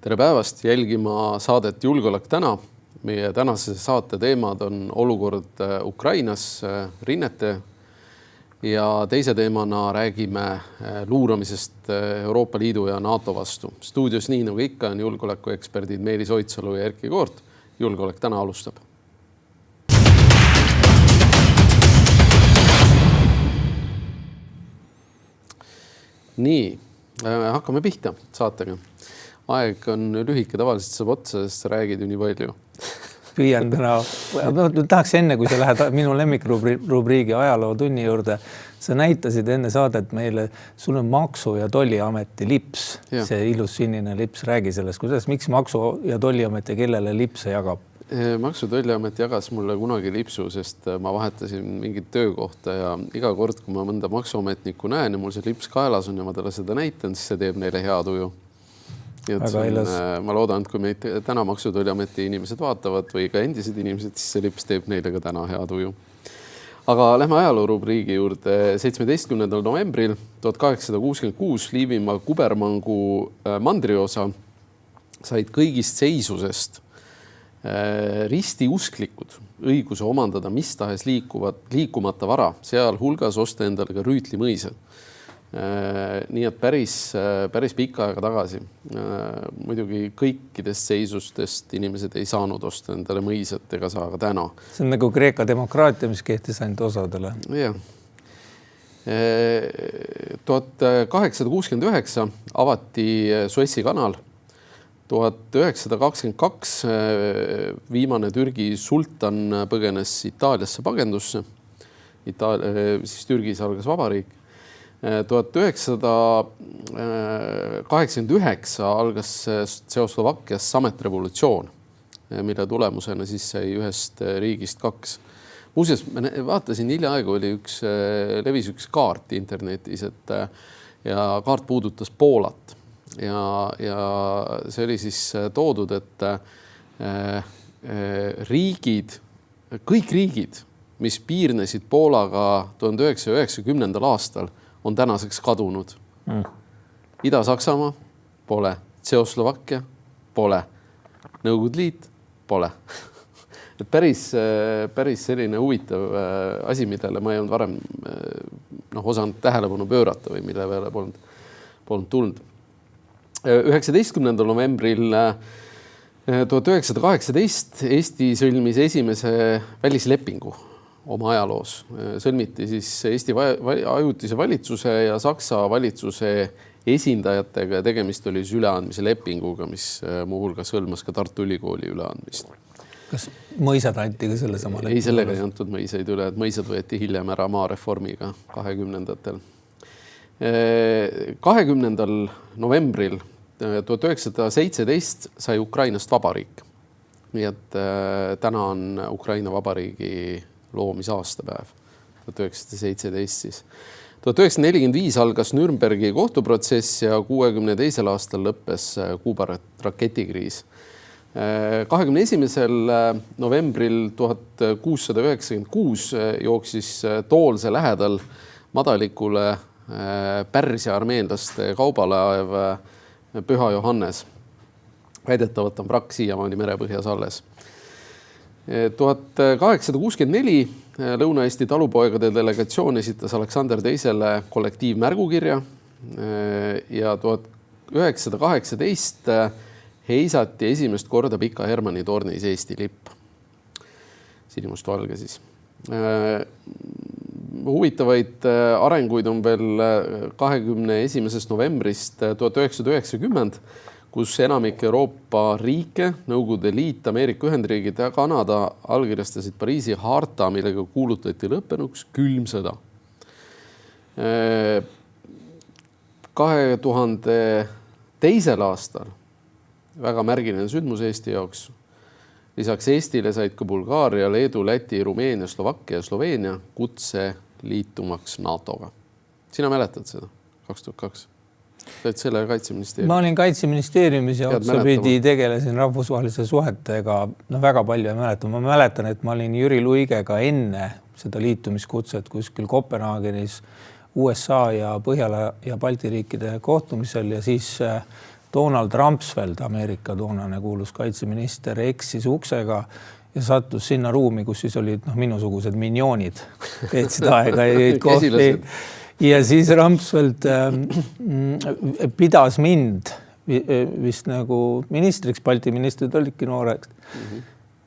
Tere päevast jälgima saadet Julgeolek täna. Meie tänase saate teemad on olukord Ukrainas, rinnete ja teise teemana räägime luuramisest Euroopa Liidu ja NATO vastu. Stuudios nii nagu ikka on julgeolekueksperdid Meelis Oidsalu ja Erkki Koort. Julgeolek täna alustab. Nii, hakkame pihta saatega. Aeg on lühike, tavaliselt saab otsa, sest sa räägid ju nii palju. Püüan täna. Tahaks enne, kui sa lähed minu lemmikrubriigi ajaloo tunni juurde, sa näitasid enne saadet meile, sul on Maksu- ja Tolliameti lips, see ilus sinine lips, räägi sellest, kuidas, miks Maksu- ja Tolliamet ja kellele lipse jagab? Maksu- ja Tolliamet jagas mulle kunagi lipsu, sest ma vahetasin mingit töökohta ja iga kord, kui ma mõnda maksuametnikku näen ja mul see lips kaelas on ja ma talle seda näitan, siis see teeb neile hea tuju. Ma loodan, et kui meid täna Maksu- ja Tolliameti inimesed vaatavad või ka endised inimesed, siis see lips teeb neile ka täna hea tuju. Aga lähme ajaloo rubriigi juurde. 17. novembril 1866 Liivimaa Kubermangu mandriosa said kõigist seisusest ristiusklikud õiguse omandada mis tahes liikumata vara, seal hulgas osta endale ka Rüütli mõisa. Nii et päris pikka aega tagasi. Muidugi kõikidest seisustest inimesed ei saanud osta endale mõisat ega saa ka täna. See on nagu Kreeka demokraatia, mis kehtis ainult osadele. Jah. 1869 avati Suessi kanal. 1922 viimane Türgi sultan põgenes Itaaliasse pagendusse. Siis Türgis algas vabariik. 1989 algas Tšehhoslovakkias sametrevolutsioon, mille tulemusena siis sai ühest riigist kaks. Muuseas, vaatasin hiljaaegu levis üks kaart internetis, ja kaart puudutas Poolat. Ja see oli siis toodud, et kõik riigid, mis piirnesid Poolaga 1990. aastal, on tänaseks kadunud. Ida-Saksamaa pole, Tšehhoslovakkia pole, Nõukogude Liit pole. Et päris selline huvitav asi, millele ma ei olnud varem osanud tähelepanu pöörata või mille peale polnud tulnud. 19. novembril 1918 Eesti sõlmis esimese välislepingu oma ajaloos. Sõlmiti siis Eesti ajutise valitsuse ja Saksa valitsuse esindajatega ja tegemist oli üleandmise lepinguga, mis muuhulgas hõlmas ka Tartu Ülikooli üleandmist. Kas mõisad anti ka selle sama lepingu? Ei, sellega ei antud mõisaid üle, et mõisad võeti hiljem ära maareformiga 20. 20. novembril 1917 sai Ukrainast vabariik. Nii et täna on Ukraina vabariigi loomisaastapäev, 1917 siis. 1945 algas Nürnbergi kohtuprotsess ja 62. aastal lõppes Kuuba raketikriis. 21. novembril 1696 jooksis Toolse lähedal madalikule Pärsia armeenlaste kaubalaev Püha Johannes. Väidetavalt on vrakk siiamaani merepõhjas alles. 1864 Lõuna-Eesti talupoegade delegatsioon esitas Aleksander II kollektiivmärgukirja ja 1918 heisati esimest korda Pika Hermanni tornis Eesti lipp. Sinimust valge siis. Huvitavaid arenguid on veel 21. novembrist 1990, kus enamik Euroopa riike, Nõukogude Liit, Ameerika Ühendriigid ja Kanada allkirjastasid Pariisi harta, millega kuulutati lõppenuks külm sõda. 2002. aastal väga märgiline sündmus Eesti jaoks. Lisaks Eestile said ka Bulgaaria, Leedu, Läti, Rumeenia, Slovakkia ja Sloveenia kutse liitumaks NATO-ga. Sina mäletad seda 2002? Sa olid selle Kaitseministeeriumis. Ma olin Kaitseministeeriumis ja otsapidi tegelesin rahvusvahelise suhetega väga palju ei mäleta. Ma mäletan, et ma olin Jüri Luigega enne seda liitumiskutset kuskil Kopenhaagenis USA ja Põhjala ja Balti riikide kohtumisel ja siis Donald Rumsfeld, Ameerika toonane kuulus kaitseminister, eksis uksega ja sattus sinna ruumi, kus siis olid minusugused minjoonid, veetsid aega ja jõid kohvi. Ja siis Rumsfeld pidas mind vist nagu ministriks, Balti ministrid olidki nooreks.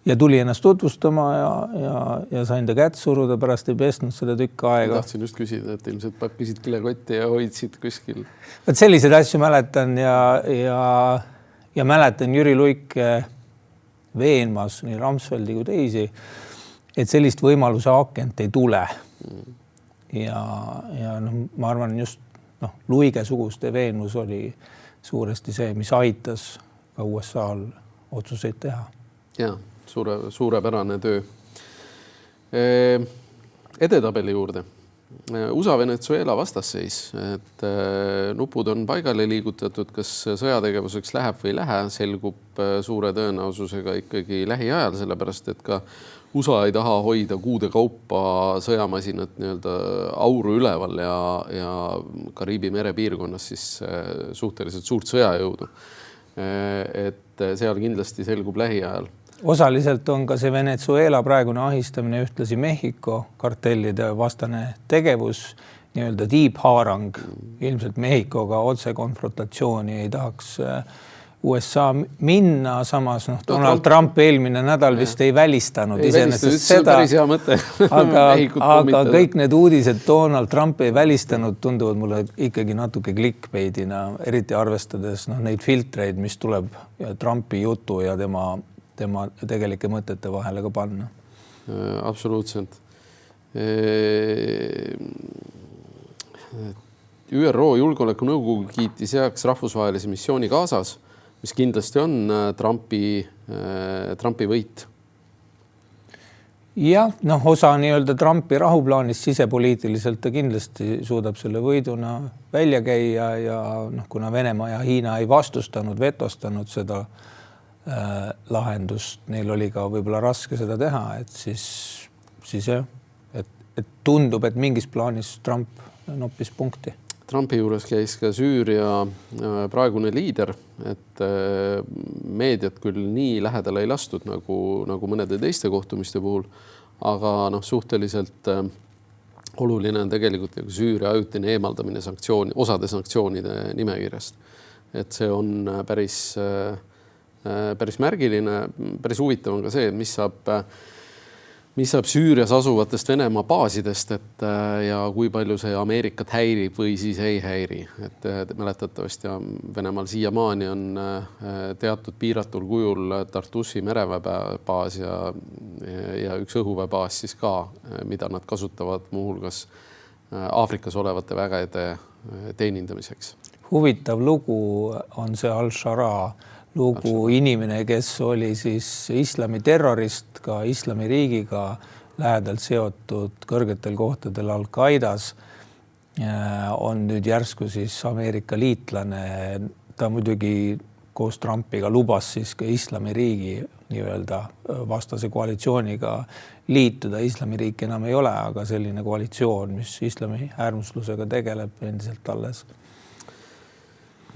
Ja tuli ennast tutvustama ja sain ta kätt suruda, pärast ei pestnud seda tükk aega. Tahtsin just küsida, et ilmselt pakkisid kilekotti ja hoidsid kuskil. Et selliseid asju mäletan ja mäletan Jüri Luike veenmas nii Rumsfeldi kui teisi, et sellist võimaluse akent ei tule. Ja ma arvan just Luige suguste veenmus oli suuresti see, mis aitas ka USA-l otsuseid teha. Jaa. Suurepärane töö. Edetabeli juurde. USA-Venezuela vastasseis, et nupud on paigale liigutatud, kas sõjategevuseks läheb või ei lähe, selgub suure tõenäosusega ikkagi lähiajal, sellepärast et ka USA ei taha hoida kuude kaupa sõjamasinat nii-öelda auru üleval ja Kariibi mere piirkonnas siis suhteliselt suurt sõjajõudu. Et seal kindlasti selgub lähiajal. Osaliselt on ka see Venezuela praegune ahistamine ühtlasi Mehhiko kartellide vastane tegevus, nii-öelda tiibhaarang. Ilmselt Mehhikoga otse konfrontatsiooni ei tahaks USA minna, samas Donald Trump eelmine nädal vist ei välistanud iseenesest seda, aga kõik need uudised Donald Trump ei välistanud, tunduvad mulle ikkagi natuke clickbait'ina, eriti arvestades neid filtreid, mis tuleb Trumpi jutu ja tema tegelike mõtete vahele ka panna. Absoluutselt. ÜRO Julgeolekunõukogu kiitis heaks rahvusvahelise missiooni Gazas, mis kindlasti on Trumpi võit. Jah, osa nii-öelda Trumpi rahuplaanist sisepoliitiliselt ta kindlasti suudab selle võiduna välja käia ja kuna Venemaa ja Hiina ei vastustanud, vetostanud seda lahendust, neil oli ka võib-olla raske seda teha, et siis jah, et tundub, et mingis plaanis Trump noppis punkti. Trumpi juures käis ka Süüria praegune liider, et meediat küll nii lähedale ei lastud nagu mõnede teiste kohtumiste puhul, aga suhteliselt oluline on tegelikult Süüria ajutine eemaldamine osade sanktsioonide nimekirjast. Et see on päris märgiline, päris huvitav on ka see, mis saab Süürias asuvatest Venemaa baasidest, ja kui palju see Ameerikat häirib või siis ei häiri. Et mäletatavasti Venemaal siiamaani on teatud piiratul kujul Tartusi mereväebaas ja üks õhuväebaas siis ka, mida nad kasutavad muuhulgas Aafrikas olevate vägede teenindamiseks. Huvitav lugu on see Al-Shara lugu inimene, kes oli siis islami terrorist, ka islamiriigiga lähedalt seotud kõrgetel kohtadel Al-Qaidas, on nüüd järsku siis Ameerika liitlane. Ta muidugi koos Trumpiga lubas siis ka islamiriigi nii-öelda vastase koalitsiooniga liituda. Islamiriik enam ei ole, aga selline koalitsioon, mis islami äärmuslusega tegeleb endiselt alles.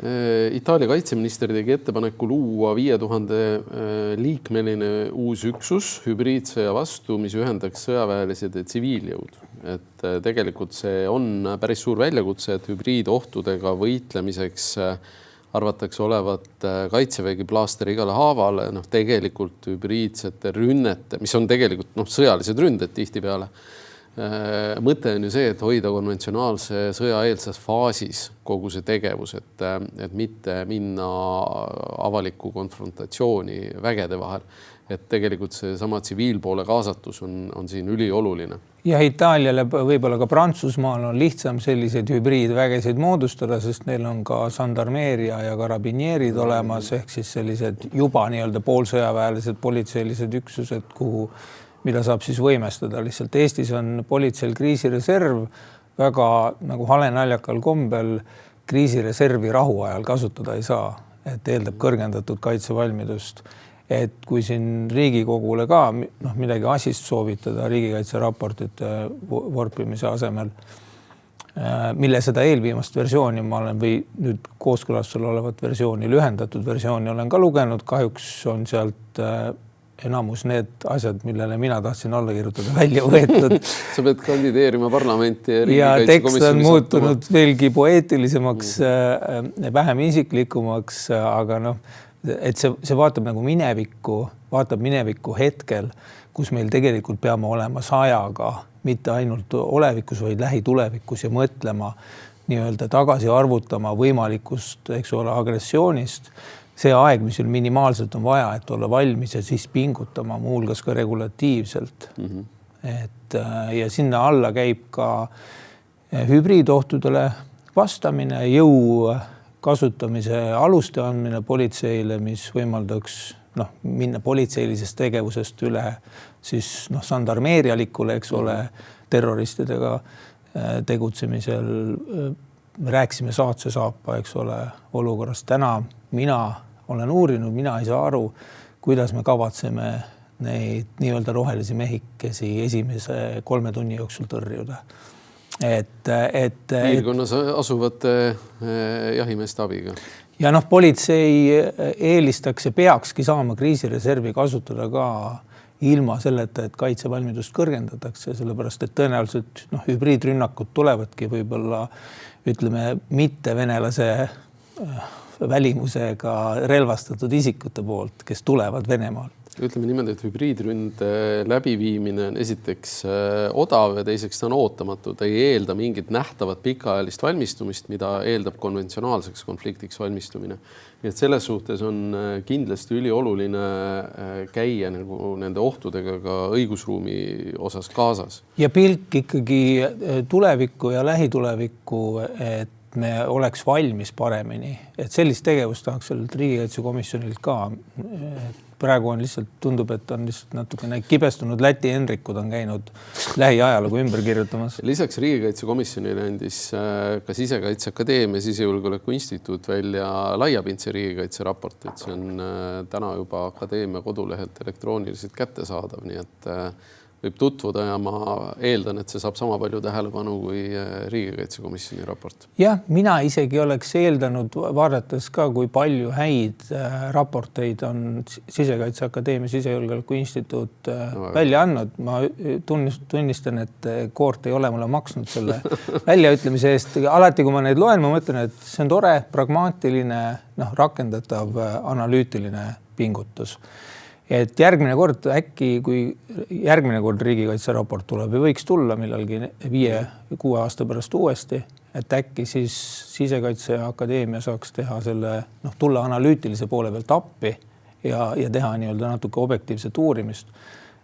Itaalia kaitseminister tegi ettepaneku luua 5000 liikmeline uus üksus hübriidsõja vastu, mis ühendaks sõjaväelised ja tsiviiljõud. Et tegelikult see on päris suur väljakutse, et hübriidohtudega võitlemiseks arvatakse olevat kaitsevägi plaaster igale haavale. Tegelikult hübriidsete rünnete, mis on tegelikult sõjalised ründed tihtipeale. Mõte on ju see, et hoida konventsionaalse sõjaeelses faasis kogu see tegevus, et mitte minna avaliku konfrontatsiooni vägede vahel. Et tegelikult see sama tsiviilpoole kaasatus on siin ülioluline. Ja Itaaliale, võib-olla ka Prantsusmaal on lihtsam selliseid hübriidvägesid moodustada, sest neil on ka sandarmeeria ja karabinierid olemas, ehk siis sellised juba nii-öelda poolsõjaväelised politseilised üksused, mida saab siis võimestada. Lihtsalt Eestis on politseil kriisireserv, väga nagu halenaljakal kombel kriisireservi rahuajal kasutada ei saa, et eeldab kõrgendatud kaitsevalmidust. Et kui siin Riigikogule ka midagi asist soovitada riigikaitseraportite vorpimise asemel, mille seda eelviimast versiooni ma olen või nüüd kooskõlastusel olevat versiooni, lühendatud versiooni olen ka lugenud. Kahjuks on sealt enamus need asjad, millele mina tahtsin alla kirjutada, välja võetud. Sa pead kandideerima parlamenti ja tekst on muutunud veelgi poeetilisemaks, vähem isiklikumaks, aga et see vaatab nagu minevikku hetkel, kus meil tegelikult peame olema 100-ga, mitte ainult olevikus, vaid lähitulevikus ja mõtlema nii-öelda tagasi arvutama võimalikust, eks ole, agressioonist. See aeg, mis minimaalselt on vaja, et olla valmis ja siis pingutama muuhulgas ka regulatiivselt. Ja sinna alla käib ka hübriidohtudele vastamine, jõu kasutamise aluste andmine politseile, mis võimaldaks minna politseilisest tegevusest üle siis sandarmeerialikule, eks ole, terroristidega tegutsemisel. Me rääkisime Saatse-Saapa, eks ole, olukorrast. Täna mina olen uurinud, mina ei saa aru, kuidas me kavatseme neid nii-öelda rohelisi mehikesi esimese 3 tunni jooksul tõrjuda. Piirkonnas asuvate jahimeeste abiga. Ja politsei eelistaks ja peakski saama kriisireservi kasutada ka ilma selleta, et kaitsevalmidust kõrgendatakse, sellepärast, et tõenäoliselt hübriidrünnakud tulevadki võib-olla, ütleme, mitte venelase välimusega relvastatud isikute poolt, kes tulevad Venemaalt. Ütleme niimoodi, et hübriidründe läbiviimine on esiteks odav ja teiseks ta on ootamatu. Ta ei eelda mingit nähtavat pikaajalist valmistumist, mida eeldab konventsionaalseks konfliktiks valmistumine. Nii et selles suhtes on kindlasti ülioluline käia nagu nende ohtudega ka õigusruumi osas kaasas. Ja pilk ikkagi tulevikku ja lähitulevikku, et me oleks valmis paremini. Et sellist tegevust tahaks sellelt riigikaitsekomisjonilt ka. Praegu on lihtsalt, tundub, et on lihtsalt natukene kibestunud Läti Henrikud on käinud lähiajalugu ümber kirjutamas. Lisaks riigikaitsekomisjonile andis ka Sisekaitseakadeemia Sisejulgeoleku Instituut välja laiapindse riigikaitse raporti, et see on täna juba akadeemia kodulehelt elektrooniliselt kättesaadav, nii et võib tutvuda ja ma eeldan, et see saab sama palju tähelepanu kui riigikaitsekomisjoni raport. Jah, mina isegi oleks eeldanud, vaadates ka, kui palju häid raporteid on Sisekaitseakadeemia Sisejulgeoleku Instituut välja andnud. Ma tunnistan, et koort ei ole mulle maksnud selle väljaütlemise eest. Alati, kui ma neid loen, ma mõtlen, et see on tore, pragmaatiline, rakendatav, analüütiline pingutus. Et järgmine kord äkki, kui järgmine kord riigikaitse raport tuleb ja võiks tulla millalgi 5-6 aasta pärast uuesti, et äkki siis Sisekaitseakadeemia saaks teha selle, tulla analüütilise poole pealt appi ja teha nii-öelda natuke objektiivset uurimist.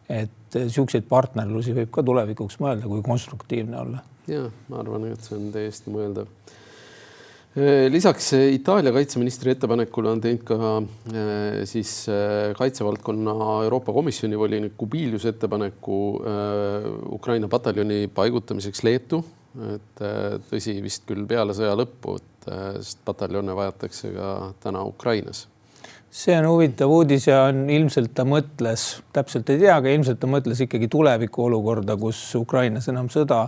Et siukseid partnerlusi võib ka tulevikuks mõelda, kui konstruktiivne olla. Ja, ma arvan, et see on täiesti mõeldav. Lisaks Itaalia kaitseministri ettepanekule on teinud ka siis kaitsevaldkonna Euroopa Komisjoni volinik Kubilius ettepaneku Ukraina pataljoni paigutamiseks Leetu. Et tõsi vist küll peale sõja lõppu, sest pataljone vajatakse ka täna Ukrainas. See on huvitav uudis ja ilmselt ta mõtles, täpselt ei tea, aga ilmselt ta mõtles ikkagi tuleviku olukorda, kus Ukrainas enam sõda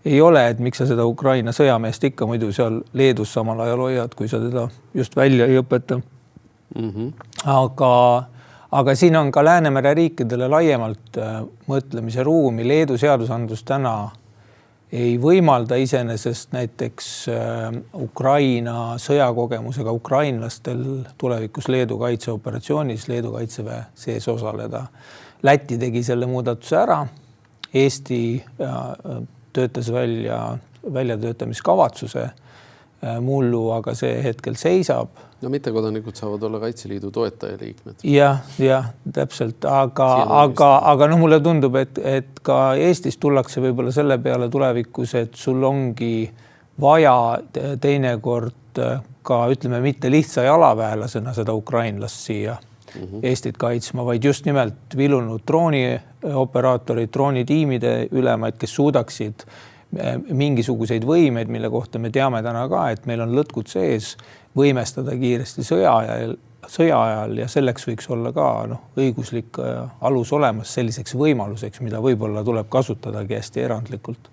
ei ole, et miks sa seda Ukraina sõjameest ikka muidu seal Leedus samal ajal hoiad, kui sa teda just välja ei õpeta. Aga siin on ka Läänemere riikidele laiemalt mõtlemise ruumi. Leedu seadusandlus täna ei võimalda iseenesest näiteks Ukraina sõjakogemusega ukrainlastel tulevikus Leedu kaitseoperatsioonis, Leedu kaitseväe sees osaleda. Läti tegi selle muudatuse ära. Eesti töötas väljatöötamiskavatsuse mullu, aga see hetkel seisab. No mittekodanikud saavad olla Kaitseliidu toetajaliikmed. Ja, täpselt. Aga mulle tundub, et ka Eestis tullakse võib-olla selle peale tulevikus, et sul ongi vaja teinekord ka, ütleme, mitte lihtsa jalaväelasena seda ukrainlast siia Eestit kaitsma, vaid just nimelt vilunud droonioperaatorid, droonitiimide ülemaid, kes suudaksid mingisuguseid võimeid, mille kohta me teame täna ka, et meil on lõtkud sees, võimestada kiiresti sõja ajal ja selleks võiks olla ka õiguslik alus olemas selliseks võimaluseks, mida võib-olla tuleb kasutadagi hästi erandlikult.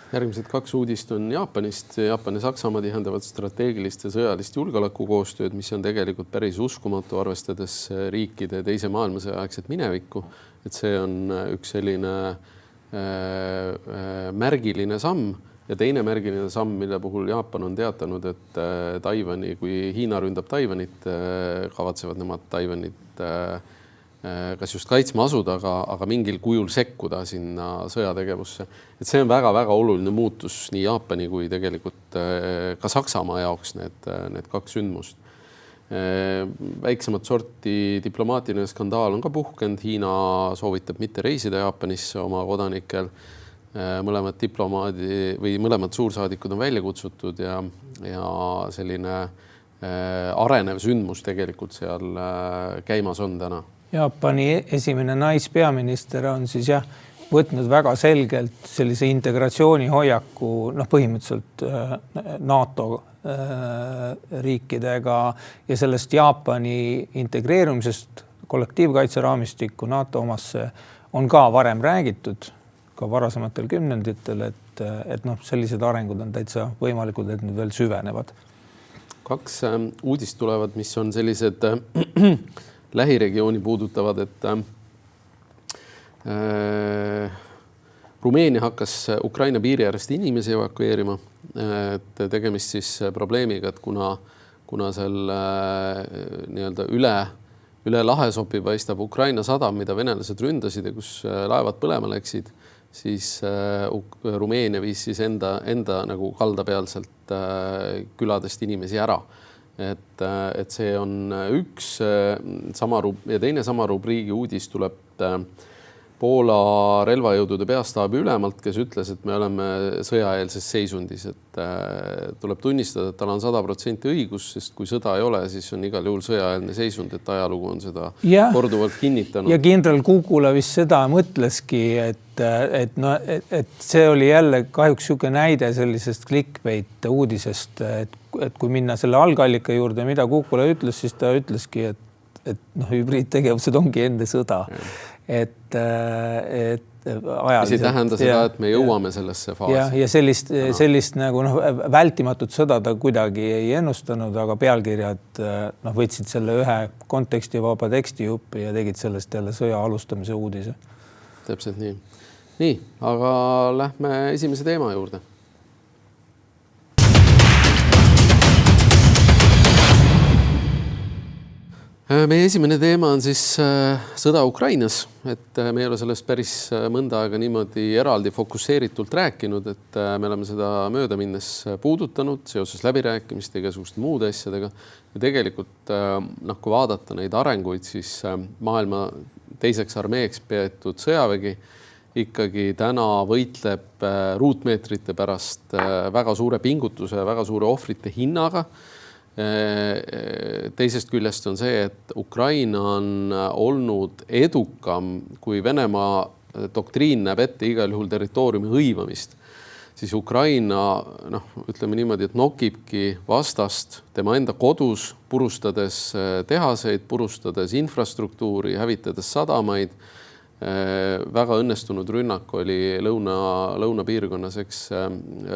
Järgmised 2 uudist on Jaapanist. Jaapan ja Saksamaa tihendavad strateegilist ja sõjalist julgeolekukoostööd, mis on tegelikult päris uskumatu, arvestades riikide teise maailmasõja aegset minevikku. Et see on üks selline märgiline samm ja teine märgiline samm, mille puhul Jaapan on teatanud, et Taiwani, kui Hiina ründab Taiwanit, kavatsevad nemad Taiwanit kas just kaitsma asuda, aga mingil kujul sekkuda sinna sõjategevusse. Et see on väga-väga oluline muutus nii Jaapani kui tegelikult ka Saksamaa jaoks need 2 sündmust. Väiksemat sorti diplomaatiline skandaal on ka puhkenud. Hiina soovitab mitte reisida Jaapanisse oma kodanikel. Mõlemad diplomaadi või mõlemad suursaadikud on välja kutsutud ja selline arenev sündmus tegelikult seal käimas on täna. Jaapani esimene naispeaminister on siis võtnud väga selgelt sellise integratsiooni hoiaku, põhimõtteliselt NATO riikidega ja sellest Jaapani integreerumisest kollektiivkaitseraamistikku NATO omasse on ka varem räägitud, ka varasematel kümnenditel, et sellised arengud on täitsa võimalikud, et nüüd veel süvenevad. 2 uudist tulevad, mis on sellised lähiregiooni puudutavad, et Rumeenia hakkas Ukraina piiri äärest inimesi evakueerima. Et tegemist siis probleemiga, et kuna seal nii-öelda üle lahe sopi paistab Ukraina sadam, mida venelased ründasid ja kus laevad põlema läksid, siis Rumeenia viis siis enda nagu kaldapealselt küladest inimesi ära. Et see on üks ja teine sama rubriigi uudis tuleb Poola relvajõudude peastaabi ülemalt, kes ütles, et me oleme sõjaeelses seisundis. Et tuleb tunnistada, et tal on 100% õigus, sest kui sõda ei ole, siis on igal juhul sõjaeelne seisund, et ajalugu on seda korduvalt kinnitanud. Ja kindral Kukula vist seda mõtleski, et see oli jälle kahjuks siuke näide sellisest clickbait uudisest, et kui minna selle algallika juurde, mida Kukula ütles, siis ta ütleski, et hübriidtegevused ongi enne sõda. Et see tähenda seda, et me jõuame sellesse faasi. Ja sellist nagu vältimatut sõda ta kuidagi ei ennustanud, aga pealkirjad võtsid selle ühe kontekstivaba tekstijuppi ja tegid sellest jälle sõja alustamise uudise. Täpselt nii. Nii, aga lähme esimese teema juurde. Meie esimene teema on siis sõda Ukrainas, et me ei ole sellest päris mõnda aega niimoodi eraldi fokusseeritult rääkinud, et me oleme seda mööda minnes puudutanud seoses läbirääkimiste ja igasuguste muude asjadega. Ja tegelikult, kui vaadata neid arenguid, siis maailma teiseks armeeks peetud sõjavägi ikkagi täna võitleb ruutmeetrite pärast väga suure pingutuse, väga suure ohvrite hinnaga. Teisest küljest on see, et Ukraina on olnud edukam, kui Venemaa doktriin näeb ette igal juhul territooriumi hõivamist, siis Ukraina, ütleme niimoodi, et nokibki vastast tema enda kodus, purustades tehaseid, purustades infrastruktuuri, hävitades sadamaid. Väga õnnestunud rünnak oli lõunapiirkonnas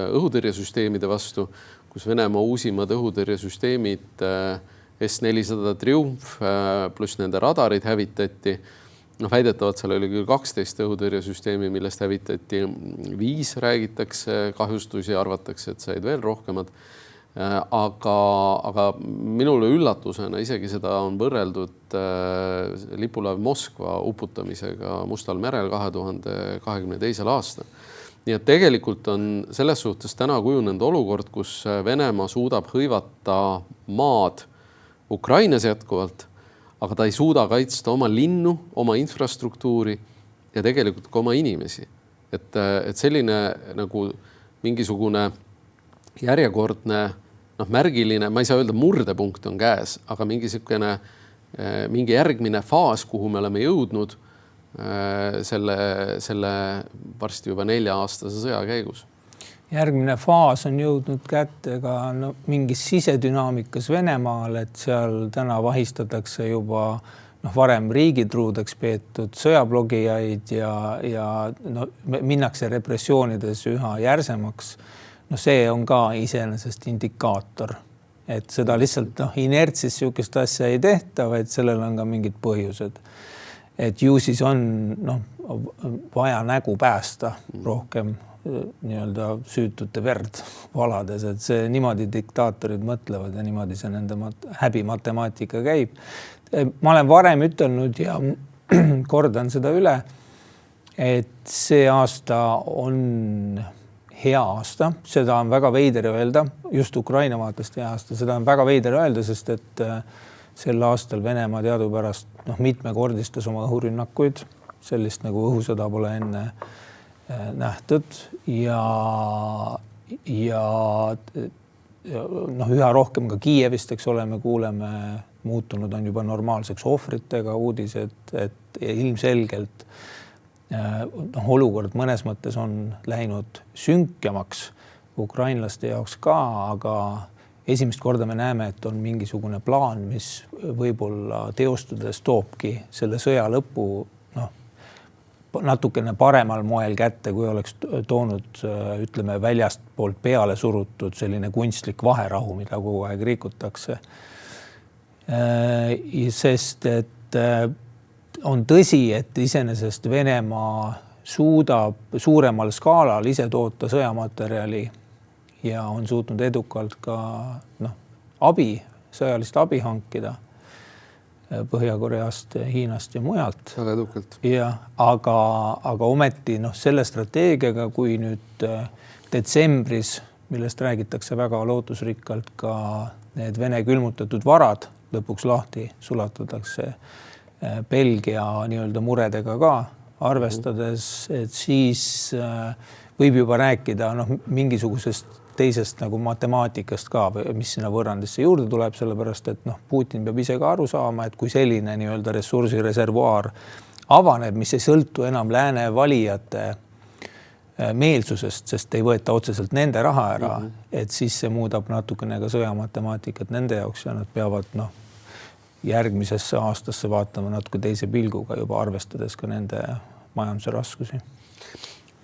õhutõrjesüsteemide vastu, kus Venemaa uusimad õhutõrjesüsteemid S-400 Triumf pluss nende radarid hävitati. Väidetavalt seal oli küll 12 õhutõrjesüsteemi, millest hävitati 5, räägitakse kahjustusi, arvatakse, et said veel rohkemad. Aga minule üllatusena isegi seda on võrreldud lipulaev Moskva uputamisega Mustal merel 2022. aastal. Nii et tegelikult on selles suhtes täna kujunenud olukord, kus Venemaa suudab hõivata maad Ukrainas jätkuvalt, aga ta ei suuda kaitsta oma linnu, oma infrastruktuuri ja tegelikult ka oma inimesi. Et selline nagu mingisugune järjekordne märgiline, ma ei saa öelda murdepunkt on käes, aga mingi järgmine faas, kuhu me oleme jõudnud selle varsti juba 4-aastase sõja käigus. Järgmine faas on jõudnud kätte ka mingis sisedünaamikas Venemaal, et seal täna vahistatakse juba varem riigitruudeks peetud sõjablogijaid ja no, minnakse repressioonides üha järsemaks. No see on ka iseenesest indikaator, et seda lihtsalt inertsis niisugust asja ei tehta, vaid sellel on ka mingid põhjused. Et ju siis on vaja nägu päästa rohkem nii-öelda süütute verd valades, et see niimoodi diktaatorid mõtlevad ja niimoodi see nende häbimatemaatika käib. Ma olen varem ütelnud ja kordan seda üle, et see aasta on hea aasta, seda on väga veider öelda, just Ukraina vaatest hea aasta, seda on väga veider öelda, sest et sel aastal Venemaa teadupärast mitmekordistas oma õhurünnakuid, sellist nagu õhusõda pole enne nähtud ja üha rohkem ka Kiievist, eks ole, me kuuleme, muutunud on juba normaalseks ohvritega uudised, et ilmselgelt olukord mõnes mõttes on läinud sünkemaks ukrainlaste jaoks ka, aga esimest korda me näeme, et on mingisugune plaan, mis võib-olla teostudes toobki selle sõja lõpu natukene paremal moel kätte, kui oleks toonud, ütleme, väljast poolt peale surutud selline kunstlik vaherahu, mida kogu aeg rikutakse. Sest et on tõsi, et iseenesest Venemaa suudab suuremal skaalal ise toota sõjamaterjali ja on suutnud edukalt ka sõjalist abi hankida Põhja-Koreast, Hiinast ja mujalt. Väga edukalt. Ja, aga ometi selle strateegiaga, kui nüüd detsembris, millest räägitakse väga lootusrikkalt, ka need Vene külmutatud varad lõpuks lahti sulatatakse Belgia nii-öelda muredega ka arvestades, et siis võib juba rääkida mingisugusest teisest nagu matemaatikast ka, mis sinna võrrandisse juurde tuleb, sellepärast, et Putin peab ise ka aru saama, et kui selline nii-öelda ressursireservuaar avaneb, mis ei sõltu enam lääne valijate meelsusest, sest ei võeta otseselt nende raha ära, et siis see muudab natukene ka sõjamatematikat nende jaoks ja nad peavad järgmisesse aastasse vaatama natuke teise pilguga juba arvestades ka nende majanduse raskusi.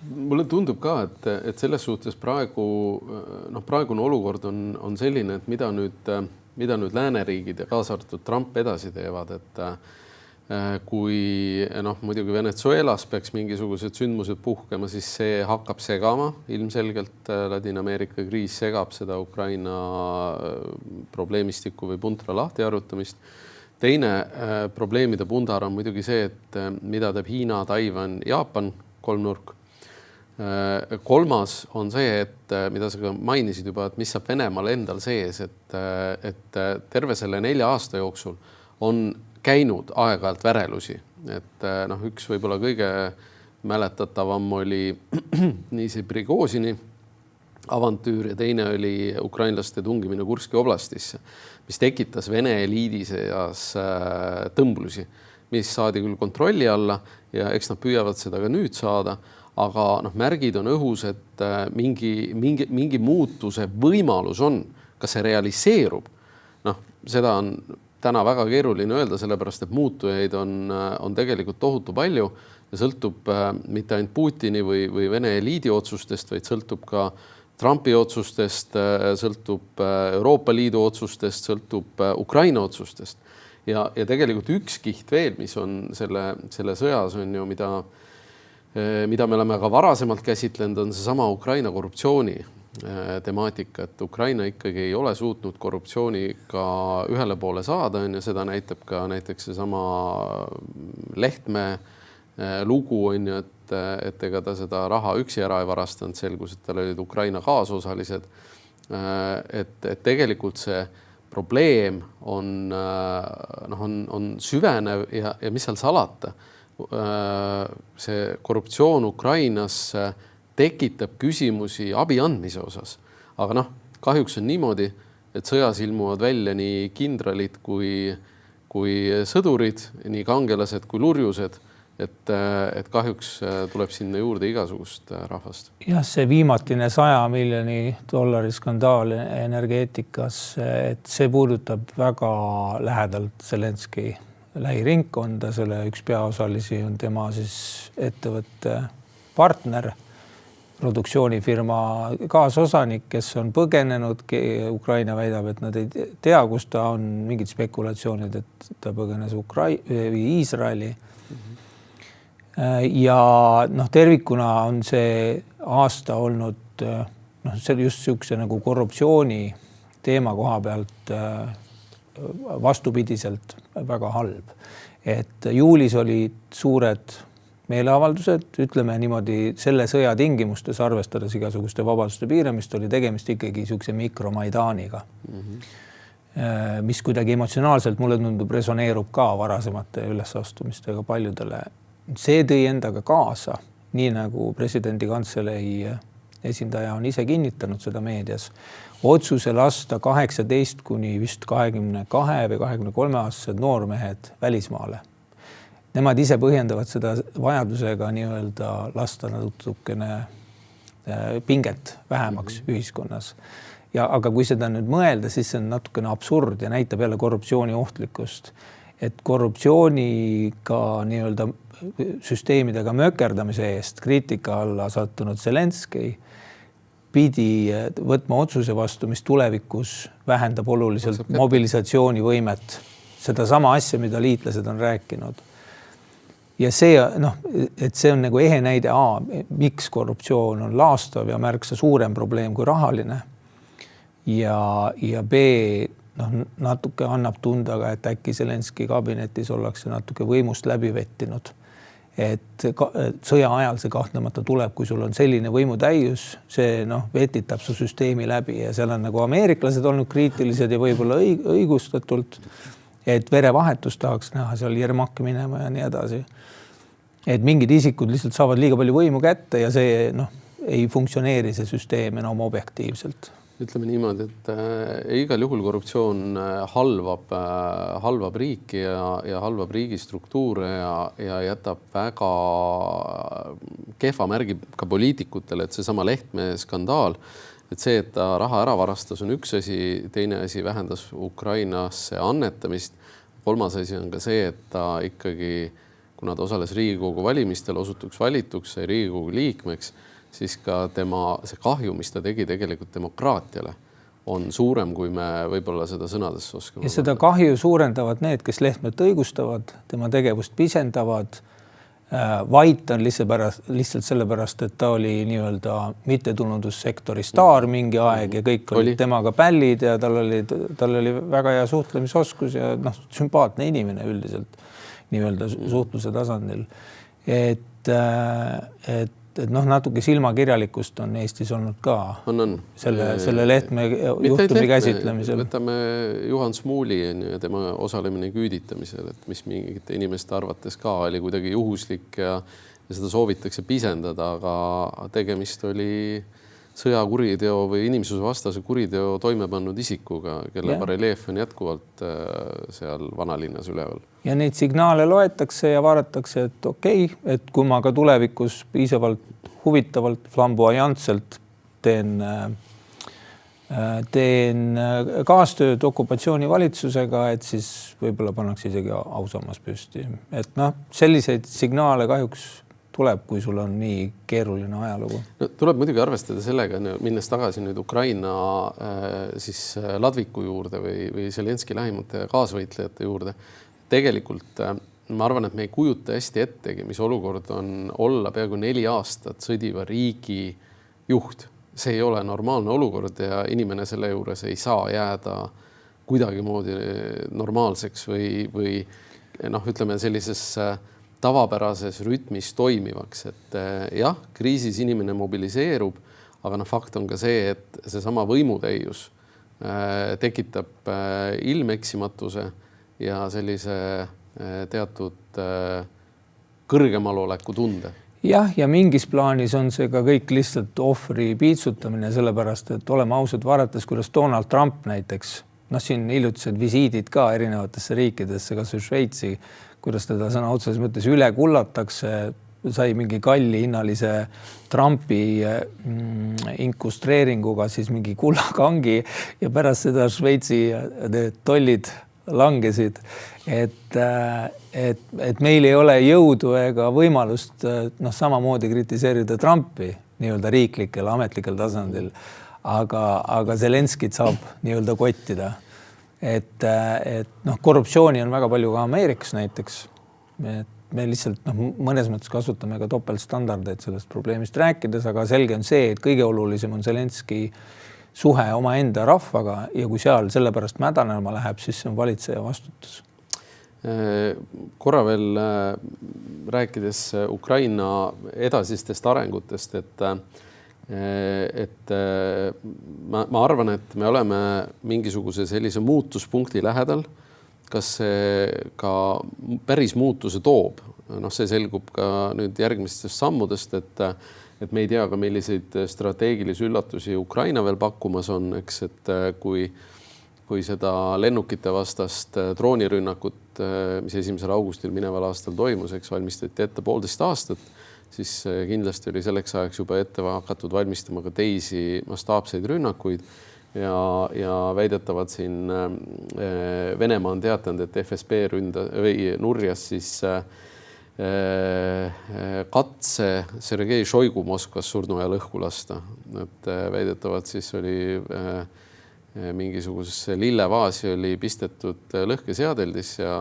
Mulle tundub ka, et selles suhtes praegune olukord on selline, et mida nüüd lääneriigid ja kaasa arvatud Trump edasi teevad, et kui muidugi Venezuelas peaks mingisugused sündmused puhkema, siis see hakkab segama. Ilmselgelt Ladina-Ameerika kriis segab seda Ukraina probleemistiku või puntra lahti arutamist. Teine probleemide pundar on muidugi see, et mida teeb Hiina, Taiwan, Jaapan kolmnurk. Kolmas on see, et mida sa ka mainisid juba, et mis saab Venemaal endal sees, et terve selle 4 aasta jooksul on käinud aeg-ajalt värelusi. Et üks võib-olla kõige mäletatavam oli nii see Prigozini avantüür ja teine oli ukrainlaste tungimine Kurski oblastisse, mis tekitas Vene eliidi seas tõmblusi, mis saadi küll kontrolli alla ja eks nad püüavad seda ka nüüd saada, aga märgid on õhus, et mingi muutuse võimalus on, kas see realiseerub. Seda on täna väga keeruline öelda, sellepärast, et muutujaid on tegelikult tohutu palju ja sõltub mitte ainult Putini või Vene eliidi otsustest, vaid sõltub ka Trumpi otsustest, sõltub Euroopa Liidu otsustest, sõltub Ukraina otsustest. Ja tegelikult üks kiht veel, mis on selle sõjas on ju, mida me oleme ka varasemalt käsitlenud, on seesama Ukraina korruptsiooni temaatika, et Ukraina ikkagi ei ole suutnud korruptsiooniga ühele poole saada, ja seda näitab ka näiteks seesama Lehtme lugu, on ju, et ega ta seda raha üksi ära ei varastanud, selgus, et tal olid Ukraina kaasosalised. Et tegelikult see probleem on süvenev ja mis seal salata. See korruptsioon Ukrainas tekitab küsimusi abi andmise osas. Aga kahjuks on niimoodi, et sõjas ilmuvad välja nii kindralid kui sõdurid, nii kangelased kui lurjused, et kahjuks tuleb sinna juurde igasugust rahvast. Ja see viimatine $100 miljoni skandaal energeetikas, et see puudutab väga lähedalt Zelenski lähiringkonda, selle üks peaosalisi on tema siis ettevõtte partner, produktsioonifirma kaasosanik, kes on põgenenud. Ukraina väidab, et nad ei tea, kus ta on, mingid spekulatsioonid, et ta põgenes Iisraeli. Ja tervikuna on see aasta olnud see oli just niisuguse nagu korruptsiooni teema koha pealt vastupidiselt väga halb. Et juulis olid suured meeleavaldused, ütleme niimoodi selle sõja tingimustes, arvestades igasuguste vabaduste piiramist, oli tegemist ikkagi niisuguse mikromaidaaniga, mis kuidagi emotsionaalselt mulle tundub resoneerub ka varasemate ülesastumistega paljudele. See tõi endaga kaasa, nii nagu presidendi kantselei esindaja on ise kinnitanud seda meedias, otsuse lasta 18 kuni vist 22 või 23 aastased noormehed välismaale. Nemad ise põhjendavad seda vajadusega nii-öelda lasta natukene pinget vähemaks ühiskonnas. Aga kui seda nüüd mõelda, siis see on natukene absurd ja näitab jälle korruptsiooni ohtlikkust. Et korruptsiooniga nii-öelda süsteemidega mökerdamise eest kriitika alla sattunud Zelenskõi pidi võtma otsuse vastu, mis tulevikus vähendab oluliselt mobilisatsioonivõimet. Seda sama asja, mida liitlased on rääkinud. Ja see, et see on nagu ehe näide A, miks korruptsioon on laastav ja märksa suurem probleem kui rahaline. Ja B, natuke annab tunda, et äkki Zelenskõi kabinetis ollakse natuke võimust läbi vettinud. Et sõja ajal see kahtlemata tuleb, kui sul on selline võimutäius, see vetitab su süsteemi läbi ja seal on nagu ameeriklased olnud kriitilised ja võib-olla õigustatult, et verevahetust tahaks näha seal Jermakki minema ja nii edasi. Et mingid isikud lihtsalt saavad liiga palju võimu kätte ja see ei funktsioneeri see süsteem enam objektiivselt. Ütleme niimoodi, et igal juhul korruptsioon halvab riiki ja halvab riigi struktuure ja jätab väga kehva märgi ka poliitikutele, et see sama Lehtme skandaal, et see, et ta raha ära varastas, on üks asi, teine asi vähendas Ukrainasse annetamist. Kolmas asi on ka see, et ta ikkagi, kuna ta osales Riigikogu valimistel, osutuks valituks, sai Riigikogu liikmeks, siis ka see kahju, mis ta tegi tegelikult demokraatiale, on suurem, kui me võib-olla seda sõnadesse oskame. Ja seda kahju suurendavad need, kes Lehtmet õigustavad, tema tegevust pisendavad. Vait on lihtsalt sellepärast, et ta oli nii-öelda mittetulundussektori staar mingi aeg ja kõik olid temaga pällid ja tal oli väga hea suhtlemisoskus ja sümpaatne inimene üldiselt nii-öelda suhtluse tasandil. Et natuke silmakirjalikust on Eestis olnud ka selle Lehtme juhtumi käsitlemisel. Võtame Juhan Smuuli ja tema osalemine küüditamisel, et mis mingite inimeste arvates ka oli kuidagi juhuslik ja seda soovitakse pisendada, aga tegemist oli sõjakuriteo või inimsusevastase kuriteo toimepannud isikuga, kelle bareljeef on jätkuvalt seal vanalinnas üleval. Ja neid signaale loetakse ja vaadatakse, et okei, et kui ma ka tulevikus piisavalt huvitavalt, flamboyantselt teen kaastööd okupatsioonivalitsusega, et siis võib-olla pannakse isegi ausamas püsti. Et selliseid signaale kahjuks tuleb, kui sul on nii keeruline ajalugu. Tuleb muidugi arvestada sellega, minnes tagasi nüüd Ukraina siis Ladviku juurde või Zelenskõi lähimate kaasvõitlejate juurde. Tegelikult ma arvan, et me ei kujuta hästi ettegi, mis olukord on olla peaaegu 4 aastat sõdiva riigi juht. See ei ole normaalne olukord ja inimene selle juures ei saa jääda kuidagi moodi normaalseks või ütleme sellises tavapärases rütmis toimivaks, et jah, kriisis inimene mobiliseerub, aga fakt on ka see, et see sama võimutäius tekitab ilmeksimatuse ja sellise teatud kõrgemal oleku tunde. Jah, ja mingis plaanis on see ka kõik lihtsalt ohvri piitsutamine, sellepärast, et oleme ausad vaadates, kuidas Donald Trump näiteks, siin hiljutised visiidid ka erinevatesse riikidesse, kas või Šveitsi, kuidas teda sõna otseses mõttes üle kullatakse, sai mingi kalli hinnalise Trumpi inkustreeringuga siis mingi kullakangi ja pärast seda Šveitsi tollid langesid, et meil ei ole jõudu ega võimalust samamoodi kritiseerida Trumpi nii-öelda riiklikel ametlikel tasandil, aga Zelenskit saab nii-öelda kottida. Et korruptsiooni on väga palju ka Ameerikas näiteks. Me lihtsalt mõnes mõttes kasutame ka topeltstandardeid sellest probleemist rääkides, aga selge on see, et kõige olulisem on Zelenski suhe omaenda rahvaga ja kui seal sellepärast mädanema läheb, siis see on valitseja vastutus. Korra veel rääkides Ukraina edasistest arengutest, et ma arvan, et me oleme mingisuguse sellise muutuspunkti lähedal. Kas see ka päris muutuse toob? See selgub ka nüüd järgmistest sammudest, et me ei tea ka, milliseid strateegilisi üllatusi Ukraina veel pakkumas on, eks, et kui seda lennukite vastast droonirünnakut, mis 1. augustil mineval aastal toimus, eks valmistati ette 1,5 aastat, siis kindlasti oli selleks ajaks juba ette hakatud valmistama ka teisi mastaapseid rünnakuid ja väidetavad siin Venemaa on teatanud, et FSB nurjas siis katse Sergei Šoigu Moskvas surnuajal õhku lasta. Et väidetavad siis oli mingisugusesse lillevaasi oli pistetud lõhkeseadeldis ja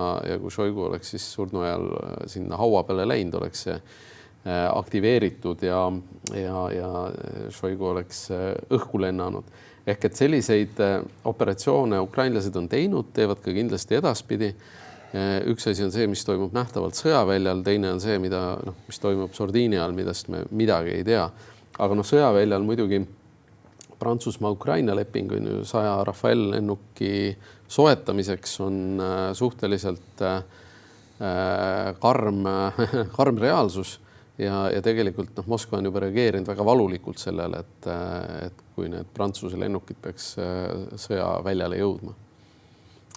kui Šoigu oleks siis surnuajal sinna haua peale läinud, oleks see aktiveeritud ja Šoigu oleks õhku lennanud. Ehk et selliseid operatsioone ukrainlased on teinud, teevad ka kindlasti edaspidi. Üks asi on see, mis toimub nähtavalt sõjaväljal, teine on see, mis toimub sordiini all, millest me midagi ei tea. Aga sõjaväljal muidugi Prantsusmaa-Ukraina leping on ju 100 Rafael lennuki soetamiseks on suhteliselt karm reaalsus ja tegelikult Moskva on juba reageerinud väga valulikult sellele, et kui need Prantsuse lennukid peaks sõjaväljale jõudma.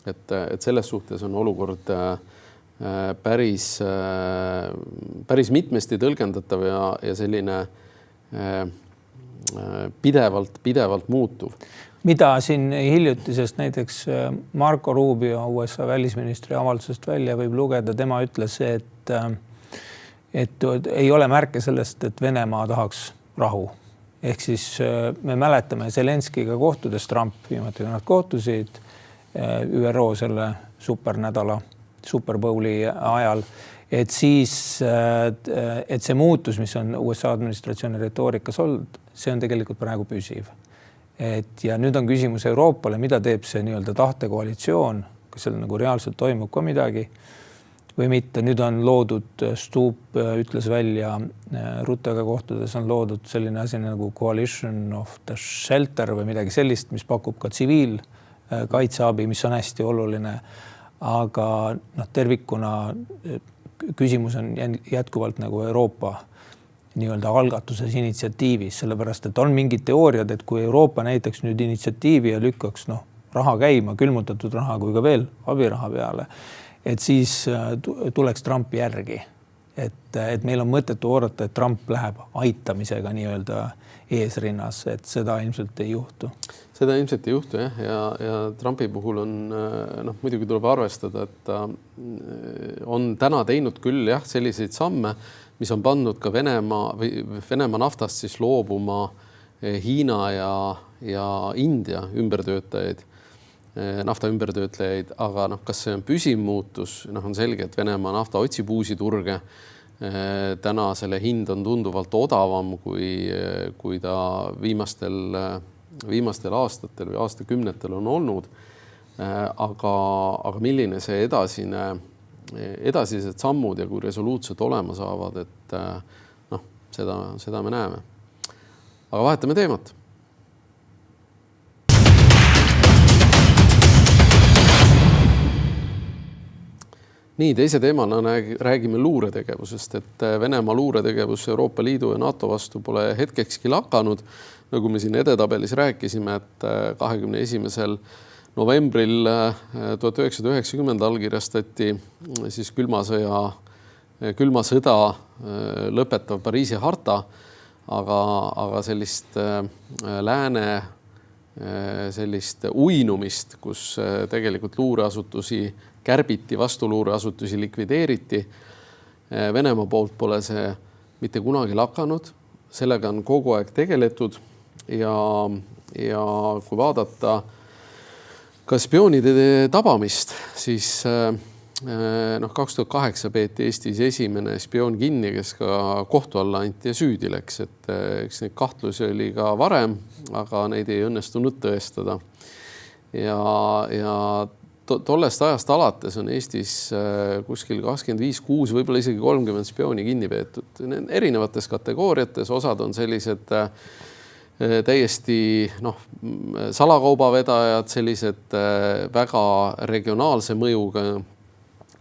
Et selles suhtes on olukord päris mitmesti tõlgendatav ja selline pidevalt muutuv. Mida siin hiljutisest näiteks Marco Rubio USA välisministri avaldusest välja võib lugeda, tema ütles, et ei ole märke sellest, et Venemaa tahaks rahu. Ehk siis me mäletame Zelenskiga kohtudes Trump, viimati nad kohtusid ÜRO selle supernädala, Super Bowli ajal, et see muutus, mis on USA administratsiooni retoorikas olnud, see on tegelikult praegu püsiv. Ja nüüd on küsimus Euroopale, mida teeb see nii-öelda tahtekoalitsioon, kas seal nagu reaalselt toimub ka midagi või mitte. Nüüd on loodud, Stubb ütles välja, Ruttega kohtudes on loodud selline asi nagu Coalition of the Shelter või midagi sellist, mis pakub ka tsiviilkaitseabi, mis on hästi oluline. Aga tervikuna küsimus on jätkuvalt nagu Euroopa nii-öelda algatuses initsiatiivis, sellepärast, et on mingid teooriad, et kui Euroopa näiteks nüüd initsiatiivi ja lükkaks raha käima, külmutatud raha kui ka veel abiraha peale, et siis tuleks Trump järgi. Et meil on mõttetu oodata, et Trump läheb aitamisega nii-öelda eesrinnas, et seda ilmselt ei juhtu. Seda ilmselt ei juhtu, jah. Ja Trumpi puhul on, muidugi tuleb arvestada, et ta on täna teinud küll jah, selliseid samme, mis on pandud ka Venemaa naftast siis loobuma Hiina ja India ümbertöötajaid, nafta ümbertöötlejaid, aga kas see on püsiv muutus? On selge, et Venemaa nafta otsib uusi turge. Täna selle hind on tunduvalt odavam, kui ta viimastel aastatel või aastakümnetel on olnud. Aga milline see edasised sammud ja kui resoluutselt olema saavad, et seda me näeme. Aga vahetame teemat. Nii, teise teemana räägime luuretegevusest, et Venemaa luuretegevus Euroopa Liidu ja NATO vastu pole hetkekski lakanud. Nagu me siin edetabelis rääkisime, et 21. novembril 1990 allkirjastati siis külma sõda lõpetav Pariisi harta, aga sellist lääne sellist uinumist, kus tegelikult luureasutusi kärbiti, vastuluureasutusi likvideeriti. Venemaa poolt pole see mitte kunagi lakanud, sellega on kogu aeg tegeletud ja kui vaadata ka spioonide tabamist, siis 2008 peeti Eestis esimene spioon kinni, kes ka kohtu alla anti ja süüdi läks, et eks neid kahtlusi oli ka varem, aga neid ei õnnestunud tõestada. Ja tollest ajast alates on Eestis kuskil 25-6, võib-olla isegi 30 spiooni kinni peetud erinevates kategooriates. Osad on sellised täiesti salakaubavedajad, sellised väga regionaalse mõjuga.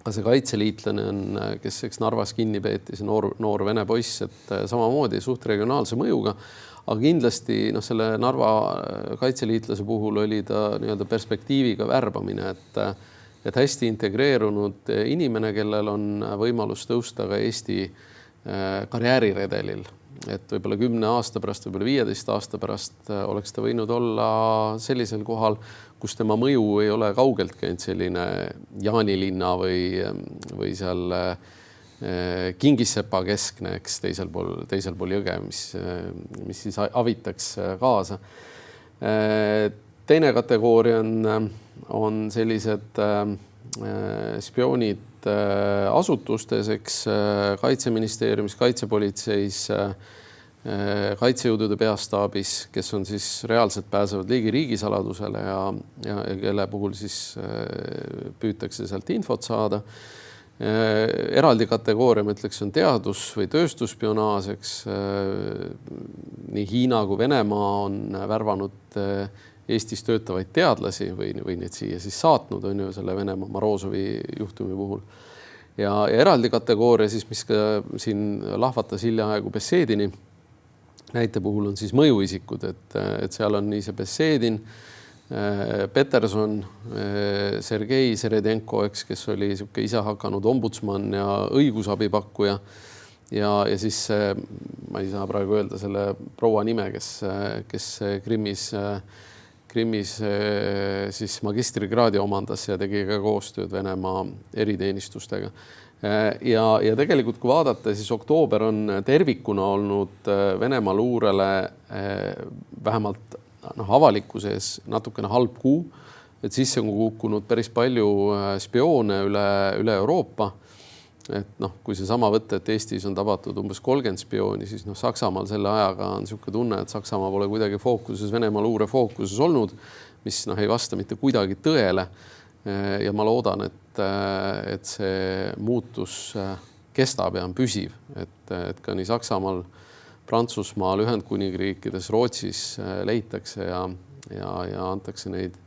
See kaitseliitlane on, kes Narvas kinni peeti, see noor vene poiss, et samamoodi suht regionaalse mõjuga. Aga kindlasti selle Narva kaitseliitlase puhul oli ta nii-öelda perspektiiviga värbamine, et hästi integreerunud inimene, kellel on võimalus tõusta ka Eesti karjääriredelil. Et võib-olla 10 aasta pärast, võib-olla 15 aasta pärast oleks ta võinud olla sellisel kohal, kus tema mõju ei ole kaugelt käinud selline Jaanilinna või seal Kingissepa keskne, eks teisel pool jõge, mis siis avitaks kaasa. Teine kategooria on sellised spioonid asutustes, eks Kaitseministeeriumis, Kaitsepolitseis, kaitsejõudude peastaabis, kes on siis reaalselt pääsevad ligi riigisaladusele ja kelle puhul siis püütakse sealt infot saada. Eraldi kategooria, ma ütleks, on teadus- või tööstusspionaaž, eks nii Hiina kui Venemaa on värvanud Eestis töötavaid teadlasi või neid siia siis saatnud, on ju selle Venemaa Morozovi juhtumi puhul. Ja eraldi kategooria siis, mis ka siin lahvatas hiljaaegu Bessedini näite puhul on siis mõjuisikud, et seal on nii see Bessedin, Peterson, Sergei Seredenko, eks, kes oli siuke ise hakanud ombudsman ja õigusabipakkuja ja siis ma ei saa praegu öelda selle proua nime, kes Krimmis siis magistrikraadi omandas ja tegi ka koostööd Venemaa eriteenistustega. Ja tegelikult kui vaadata, siis oktoober on tervikuna olnud Venemaa luurele vähemalt avalikkuses natukene halb kuu, et sisse on kukkunud päris palju spioone üle Euroopa. Et kui see sama võtta, et Eestis on tabatud umbes 30 spiooni, siis Saksamaal selle ajaga on siuke tunne, et Saksamaa pole kuidagi fookuses, Venemaa luure fookuses olnud, mis ei vasta mitte kuidagi tõele. Ja ma loodan, et see muutus kestab ja on püsiv, et ka nii Saksamaal, Prantsusmaal, Ühendkuningriikides, Rootsis leitakse ja antakse neid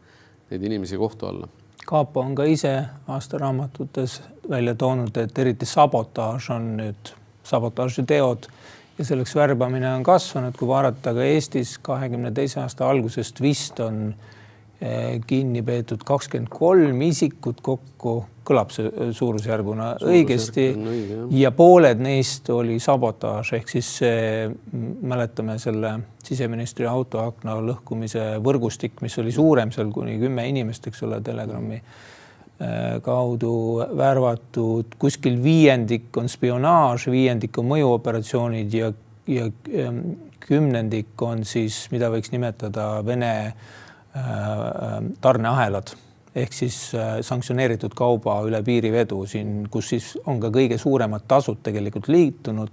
inimesi kohtu alla. Kaapo on ka ise aastaraamatutes välja toonud, et eriti sabotaaž on nüüd sabotaaži teod ja selleks värbamine on kasvanud. Kui vaadata ka Eestis 22 aasta algusest vist on kinni peetud 23 isikut kokku, kõlab see suurusjärguna õigesti ja pooled neist oli sabotaaž ehk siis mäletame selle siseministri autoakna lõhkumise võrgustik, mis oli suurem seal kuni 10 inimest, eks ole, Telegrami kaudu värvatud. Kuskil 5% on spionaaž, 5% on mõjuoperatsioonid ja 10% on siis, mida võiks nimetada Vene tarneahelad ehk siis sanktsioneeritud kauba üle piirivedu siin, kus siis on ka kõige suuremad tasud tegelikult liikunud,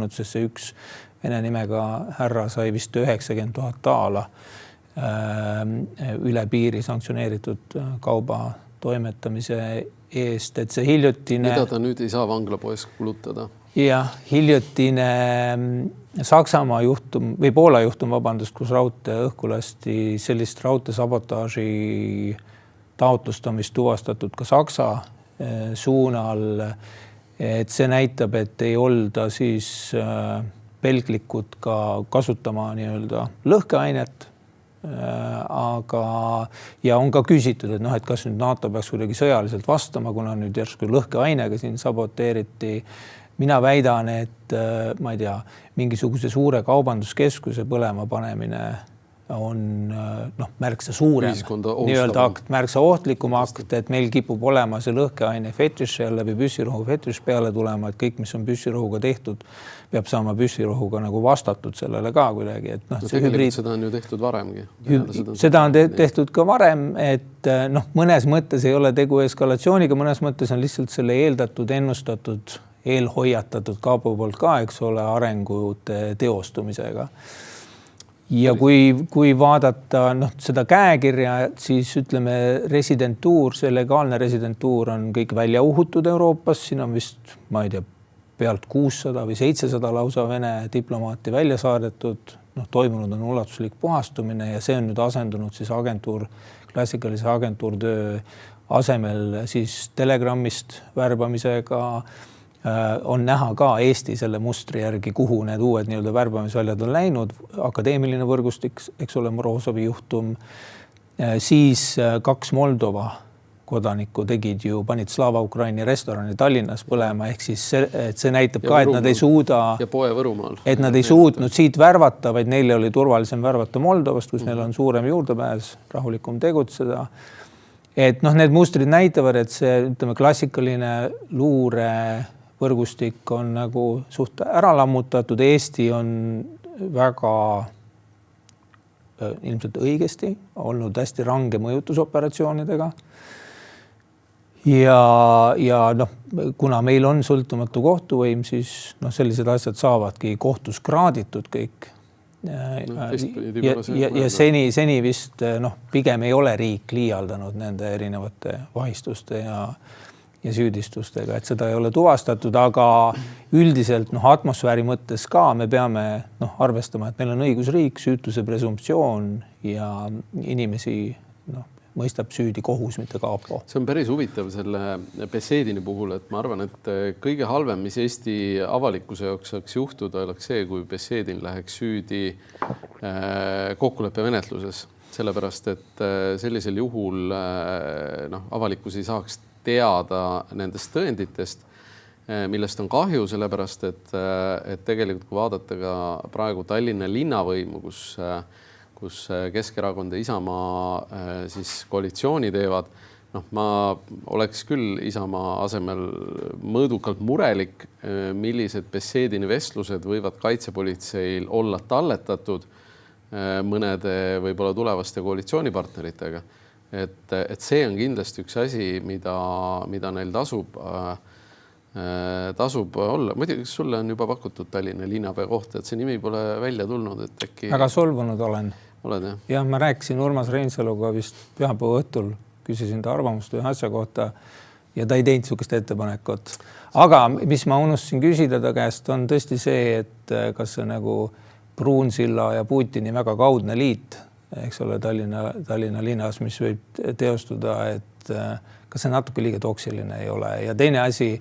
sest see üks vene nimega härra sai vist 90 000 taala üle piiri sanktsioneeritud kauba toimetamise eest, et see hiljutine... Mida ta nüüd ei saa vanglapoes kulutada? Ja hiljutine Saksamaa juhtum või Poola juhtum, kus raudtee õhku lasti, sellist raudtee sabotaaži taotlust on vist tuvastatud ka Saksa suunal. Et see näitab, et ei olda siis pelglikud ka kasutama nii-öelda lõhkeainet, aga ja on ka küsitud, et kas nüüd NATO peaks kuidagi sõjaliselt vastama, kuna nüüd järsku lõhkeainega siin saboteeriti. Mina väidan, et ma ei tea, mingisuguse suure kaubanduskeskuse põlema panemine on märksa suurem nii-öelda akt, märksa ohtlikum akt, et meil kipub olema see lõhkeaine fetiš ja läbi püssirohu fetiš peale tulema, et kõik, mis on püssirohuga tehtud, peab saama püssirohuga nagu vastatud sellele ka kuidagi. Et see hübriid... Seda on ju tehtud varemgi. Seda on tehtud ka varem, et mõnes mõttes ei ole tegu eskalatsiooniga, mõnes mõttes on lihtsalt selle eeldatud, ennustatud, eelhoiatatud kapo poolt ka, eks ole, arengute teostumisega. Ja kui vaadata seda käekirja, siis ütleme residentuur, see legaalne residentuur on kõik välja uhutud Euroopas. Siin on vist, ma ei tea, pealt 600 või 700 lausa Vene diplomaati välja saadetud. Toimunud on ulatuslik puhastumine ja see on nüüd asendunud siis klassikalise agentuurtöö asemel siis Telegrammist värbamisega. On näha ka Eesti selle mustri järgi, kuhu need uued nii-öelda värbamisväljad on läinud. Akadeemiline võrgustik, eks ole, Morozovi juhtum. Siis 2 Moldova kodanikku panid Slava Ukraini restorani Tallinnas põlema. Ehk siis see näitab ka, et nad ei suuda, ja poe Võrumaal. Et nad ei suutnud siit värvata, vaid neile oli turvalisem värvata Moldovast, kus neil on suurem juurdepääs, rahulikum tegutseda. Et need mustrid näitavad, et see ütleme, klassikaline luure võrgustik on nagu suht ära lammutatud. Eesti on väga ilmselt õigesti olnud hästi range mõjutusoperatsioonidega. Ja kuna meil on sõltumatu kohtuvõim, siis sellised asjad saavadki kohtus kraaditud kõik. Ja seni vist pigem ei ole riik liialdanud nende erinevate vahistuste ja süüdistustega, et seda ei ole tuvastatud, aga üldiselt atmosfääri mõttes ka me peame arvestama, et meil on õigusriik, süütuse presumptsioon ja inimesi mõistab süüdi kohus, mitte kapo. See on päris huvitav selle Besedini puhul, et ma arvan, et kõige halvem, mis Eesti avalikkuse jaoks saaks juhtuda, oleks see, kui Besedin läheks süüdi kokkuleppe menetluses. Sellepärast, et sellisel juhul avalikkus ei saaks teada nendest tõenditest, millest on kahju, sellepärast, et tegelikult kui vaadata ka praegu Tallinna linnavõimu, kus Keskerakond ja Isamaa siis koalitsiooni teevad, ma oleks küll Isamaa asemel mõõdukalt murelik, millised Besedini vestlused võivad kaitsepolitseil olla talletatud mõnede võib-olla tulevaste koalitsioonipartneritega. Et see on kindlasti üks asi, mida neil tasub olla. Muidugi, kas sulle on juba pakutud Tallinna linnapea kohta, et see nimi pole välja tulnud, et äkki... Väga solvunud olen. Oled, jah? Jah, ma rääkisin Urmas Reinsaluga vist pühapäeva õhtul, küsisin ta arvamust ühe asja kohta ja ta ei teinud niisugust ettepanekut. Aga mis ma unustasin küsida ta käest, on tõesti see, et kas see nagu Pruunsilla ja Putini väga kaudne liit, eks ole, Tallinna linnas, mis võib teostuda, et kas see natuke liiga toksiline ei ole. Ja teine asi,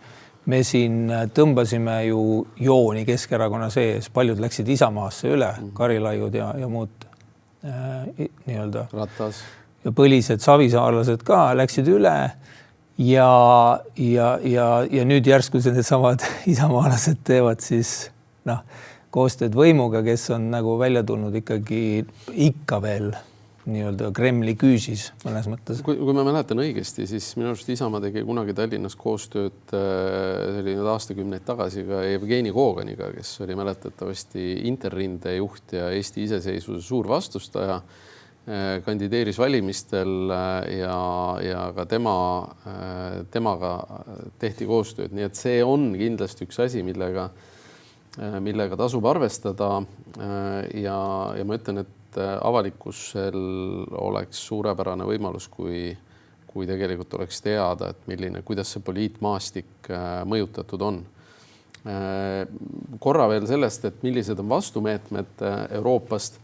me siin tõmbasime ju jooni Keskerakonna sees, paljud läksid Isamaasse üle, Karilaiud ja muud nii-öelda. Ratas. Ja põlised savisaarlased ka läksid üle ja nüüd järsku need samad isamaalased teevad siis koostööd võimuga, kes on nagu välja tulnud ikka veel nii-öelda Kremli küüsis mõnes mõttes. Kui ma mäletan õigesti, siis minu arust Isamaa tegi kunagi Tallinnas koostööd selline aastakümneid tagasi ka Jevgeni Koganiga, kes oli mäletatavasti Interrinde juht ja Eesti iseseisvuse suur vastustaja, kandideeris valimistel ja ka temaga tehti koostööd. Nii et see on kindlasti üks asi, millega tasub arvestada ja ma ütlen, et avalikkusel oleks suurepärane võimalus, kui tegelikult oleks teada, et kuidas see poliitmaastik mõjutatud on. Korra veel sellest, et millised on vastumeetmed Euroopast.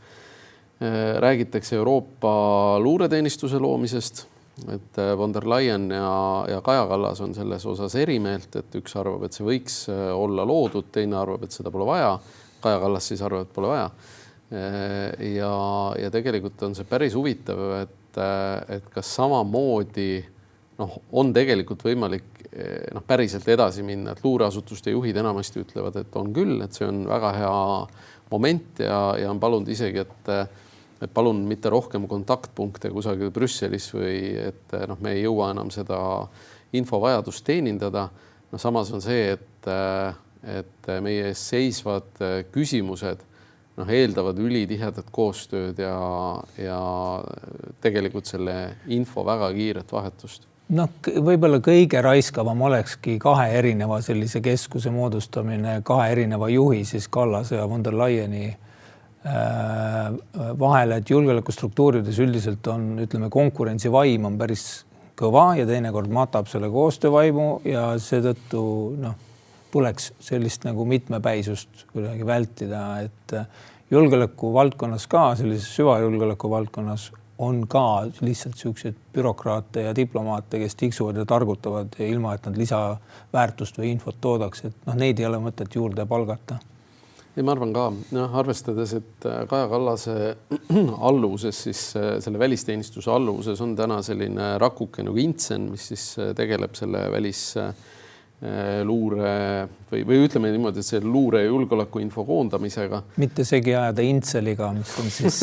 Räägitakse Euroopa luureteenistuse loomisest, et von der Leyen ja Kaja Kallas on selles osas erimeelt, et üks arvab, et see võiks olla loodud, teine arvab, et seda pole vaja. Kaja Kallas siis arvab, et pole vaja. Ja tegelikult on see päris huvitav, et kas samamoodi on tegelikult võimalik päriselt edasi minna, et luureasutuste juhid enamasti ütlevad, et on küll, et see on väga hea moment ja on palunud isegi, et palun mitte rohkem kontaktpunkte kusagil Brüsselis või et me ei jõua enam seda infovajadust teenindada. Samas on see, et meie ees seisvad küsimused eeldavad ülitihedat koostööd ja tegelikult selle info väga kiiret vahetust. Võib-olla kõige raiskavam olekski 2 erineva sellise keskuse moodustamine, 2 erineva juhi, siis Kallase ja von der Leyeni vahele, et julgeolekustruktuurides üldiselt on, ütleme, konkurentsivaim on päris kõva ja teinekord matab selle koostöövaimu ja seetõttu tuleks sellist nagu mitmepäisust kuidagi vältida, et julgeoleku valdkonnas ka, sellises süvajulgeoleku valdkonnas on ka lihtsalt sellised bürokraate ja diplomaate, kes tiksuvad ja targutavad ja ilma, et nad lisaväärtust või infot toodaks, et neid ei ole mõtet juurde palgata. Ja ma arvan ka, arvestades, et Kaja Kallase alluvuses, siis selle välisteenistuse alluvuses on täna selline rakuke nagu Intsen, mis siis tegeleb selle luure või ütleme niimoodi, et see luure ja julgeoleku info koondamisega. Mitte segi ajada Intseliga, mis on siis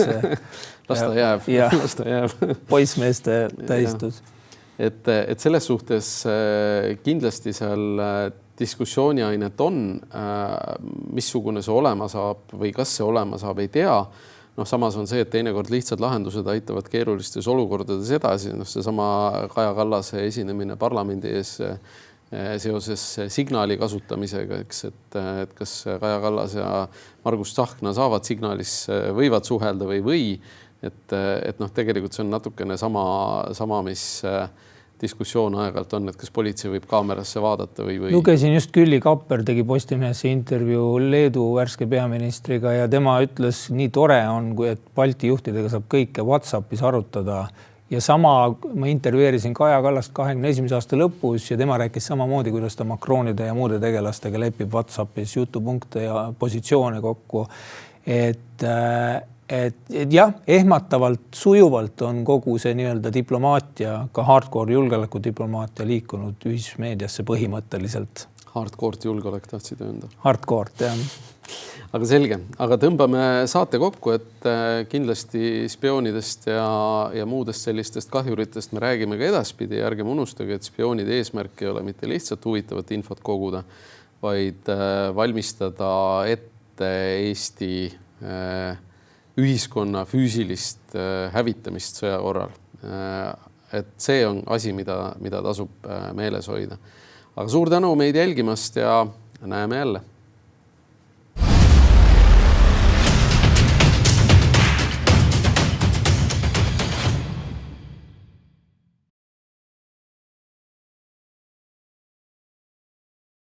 las ta jääb. Poissmeeste tähistus. Et selles suhtes kindlasti seal diskussiooniainet on, missugune see olema saab või kas see olema saab, ei tea. Samas on see, et teinekord lihtsad lahendused aitavad keerulistes olukordades edasi. Seesama Kaja Kallase esinemine parlamendi ees seoses signaali kasutamisega, et kas Kaja Kallas ja Margus Tsahkna saavad signaalis, võivad suhelda või. Et tegelikult see on natukene sama, mis diskussioon aeg-ajalt on, et kas politsei võib kaamerasse vaadata või. Lugesin just Külli Kapper tegi Postimehesse intervjuu Leedu värske peaministriga ja tema ütles, nii tore on, et Balti juhtidega saab kõike WhatsAppis arutada. Ja sama ma intervjueerisin Kaja Kallast 21. aasta lõpus ja tema rääkis samamoodi, kuidas ta Macronide ja muude tegelastega lepib WhatsAppis jutupunkte ja positsioone kokku. Et jah, ehmatavalt sujuvalt on kogu see nii-öelda diplomaatia, ka hardcore julgeoleku diplomaatia liikunud ühismeediasse põhimõtteliselt. Hardcore julgeolek tahtsid öelda. Hardcore, jah. Aga selge, aga tõmbame saate kokku, et kindlasti spioonidest ja muudest sellistest kahjuritest me räägime ka edaspidi ja ärgem unustage, et spioonide eesmärk ei ole mitte lihtsalt huvitavat infot koguda, vaid valmistada ette Eesti ühiskonna füüsilist hävitamist sõja korral. Et see on asi, mida tasub meeles hoida. Aga suur tänu meid jälgimast ja näeme jälle.